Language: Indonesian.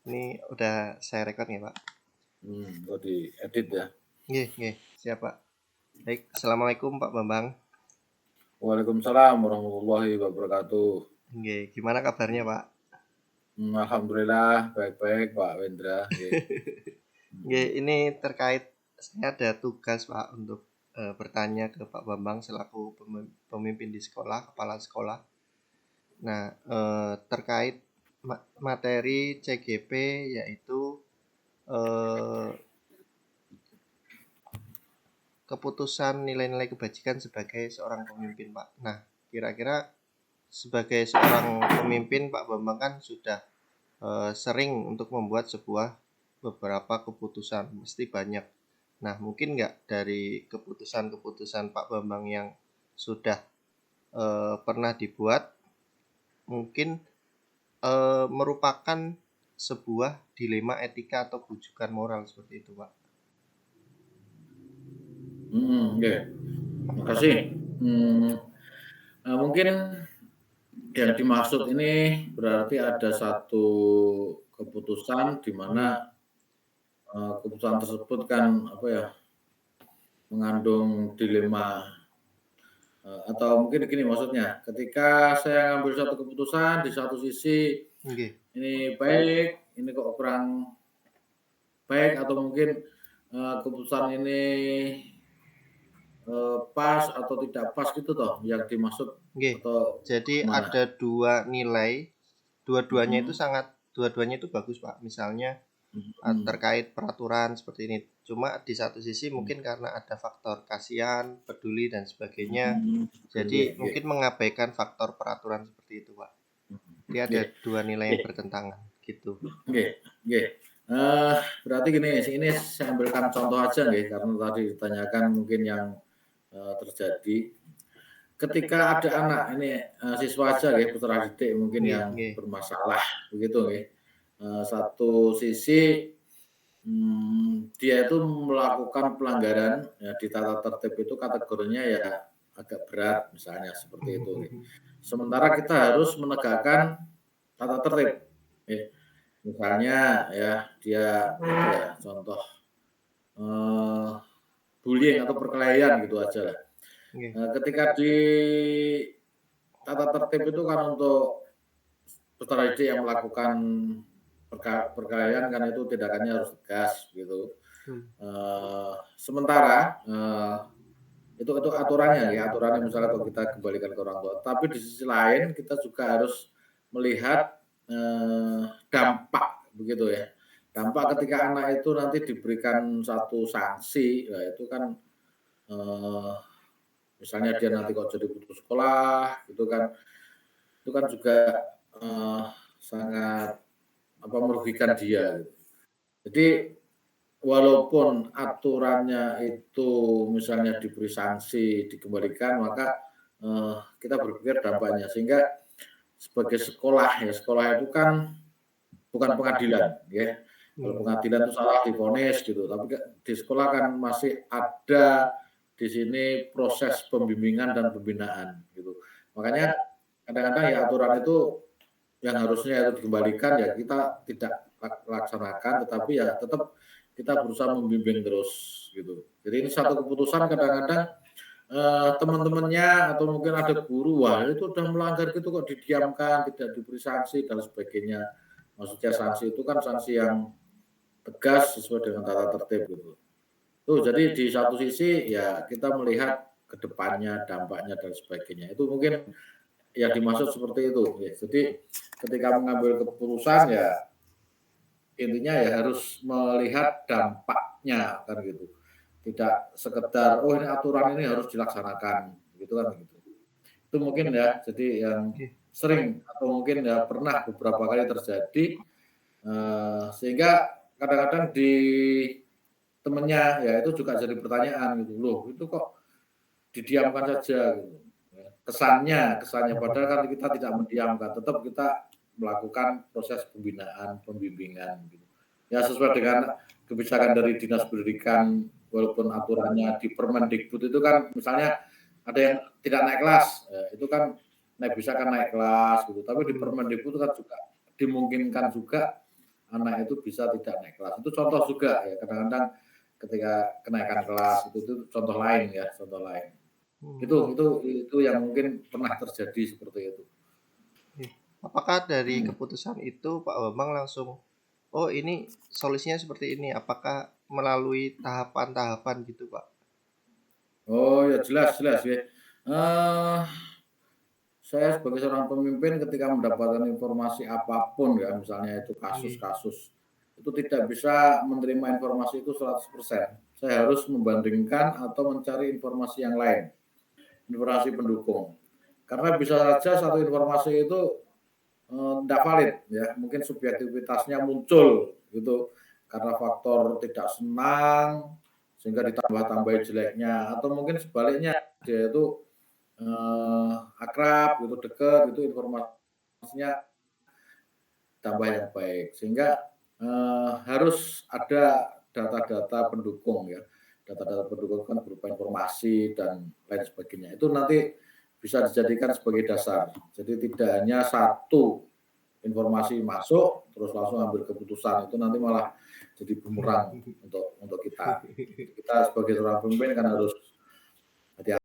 Ini udah saya rekod ya, Pak? Oh diedit ya. Nggih, siap, Pak. Baik, Assalamualaikum Pak Bambang. Waalaikumsalam warahmatullahi wabarakatuh. Nggih, gimana kabarnya, Pak? Alhamdulillah baik-baik Pak Wendra. Nggih. Nggih, ini terkait saya ada tugas, Pak, untuk bertanya ke Pak Bambang selaku pemimpin di sekolah, kepala sekolah. Nah, terkait materi CGP yaitu eh, keputusan nilai-nilai kebajikan sebagai seorang pemimpin, Pak. Nah, kira-kira sebagai seorang pemimpin, Pak Bambang kan sudah sering untuk membuat beberapa keputusan, mesti banyak. Nah, mungkin nggak dari keputusan-keputusan Pak Bambang yang sudah pernah dibuat, mungkin merupakan sebuah dilema etika atau bujukan moral seperti itu, Pak. Nggih. Makasih. Mungkin yang dimaksud ini berarti ada satu keputusan di mana keputusan tersebut kan mengandung dilema atau mungkin gini maksudnya, ketika saya ngambil satu keputusan di satu sisi Nggih, ini baik, ini kok kurang baik atau mungkin, keputusan ini, pas atau tidak pas gitu toh yang dimaksud nggih. atau Jadi gimana? ada dua nilai, dua-duanya itu Mhm, dua-duanya itu bagus, Pak. Misalnya mhm, terkait peraturan seperti ini. Cuma di satu sisi mhm, mungkin karena ada faktor kasihan, peduli dan sebagainya, jadi nggih nggih, mungkin mengabaikan faktor peraturan seperti itu, Pak. Jadi ada nggih dua nilai yang bertentangan gitu. nggih nggih. Berarti gini, ini saya ambilkan contoh aja nggih, karena tadi ditanyakan mungkin yang, terjadi. Ketika ada anak ini, siswa aja nggih, putra didik mungkin Nggih, yang nggih. bermasalah begitu nggih. Satu sisi, dia itu melakukan pelanggaran ya di tata tertib itu kategorinya ya agak berat misalnya seperti itu nggih. Sementara kita harus menegakkan tata tertib, nggih. Misalnya ya dia apa ya, contoh, eee, bullying atau perkelahian gitu aja lah. Nggih. Ketika di tata tertib itu kan untuk peserta didik yang melakukan perkelahian kan itu tindakannya harus tegas gitu. Hmm. Sementara, itu aturannya ya, aturannya misalnya kalau kita kembalikan ke orang tua. Tapi di sisi lain kita juga harus melihat, dampak begitu ya. Dampak ketika anak itu nanti diberikan satu sanksi, ya itu kan, eee, misalnya dia nanti kok jadi putus sekolah gitu kan, itu kan juga, eee, sangat merugikan dia gitu. Jadi walaupun aturannya itu misalnya diberi sanksi, dikembalikan, maka, kita berpikir dampaknya. Sehingga sebagai sekolah ya, sekolah itu kan bukan pengadilan ya. Kalau Hmm. pengadilan itu salah divonis gitu, tapi di sekolah kan masih ada di sini proses pembimbingan dan pembinaan gitu. Makanya kadang-kadang ya aturan itu yang harusnya itu dikembalikan ya kita tidak laksanakan, tetapi ya tetap kita berusaha membimbing terus gitu. Jadi ini satu keputusan kadang-kadang, teman-temannya atau mungkin ada guru, "Wah itu udah melanggar gitu kok didiamkan, tidak diberi sanksi," dan sebagainya. Maksudnya sanksi itu kan sanksi yang tegas sesuai dengan tata tertib gitu. Tuh jadi di satu sisi ya kita melihat ke depannya, dampaknya dan sebagainya. Itu mungkin yang dimaksud seperti itu ya. Jadi ketika mengambil keputusan ya intinya ya harus melihat dampaknya kan gitu. Tidak sekedar, "Oh ini aturan ini harus dilaksanakan," gitu kan gitu. Itu mungkin ya, jadi yang Nggih. sering atau mungkin ya pernah beberapa kali terjadi, sehingga kadang-kadang di temennya ya itu juga jadi pertanyaan gitu, "Loh itu kok didiamkan saja?" Gitu ya. Kesannya kesannya padahal kan kita tidak mendiamkan, tetap kita melakukan proses pembinaan, pembimbingan gitu. Ya sesuai dengan kebijakan dari Dinas Pendidikan, walaupun aturannya di Permendikbud itu kan misalnya ada yang tidak naik kelas, itu kan bisa kan naik kelas gitu, tapi di Hmm. Permendikbud itu kan juga dimungkinkan juga anak itu bisa tidak naik kelas. Itu contoh juga ya, kadang-kadang ketika kenaikan kelas itu contoh lain ya, contoh lain. Hmm. Itu yang mungkin pernah terjadi seperti itu. Iya. Apakah dari Hmm. keputusan itu Pak Bambang langsung, oh ini solusinya seperti ini? Apakah melalui tahapan-tahapan gitu Pak? Oh ya jelas jelas ya. Eh, saya sebagai seorang pemimpin ketika mendapatkan informasi apapun ya, misalnya itu Iya. kasus-kasus, itu tidak bisa menerima informasi itu 100%. Saya harus membandingkan atau mencari informasi yang lain, informasi pendukung. Karena bisa saja satu informasi itu tidak valid ya, mungkin subjektivitasnya muncul gitu karena faktor tidak senang sehingga ditambah-tambahin jeleknya atau mungkin sebaliknya dia itu akrab gitu, deket gitu informasinya tambah yang baik. Sehingga, harus ada data-data pendukung ya, data-data pendukung kan berupa informasi dan lain sebagainya. Itu nanti bisa dijadikan sebagai dasar. Jadi tidak hanya satu informasi masuk, terus langsung ambil keputusan, itu nanti malah jadi bumerang untuk kita. Jadi kita sebagai seorang pemimpin kan harus hati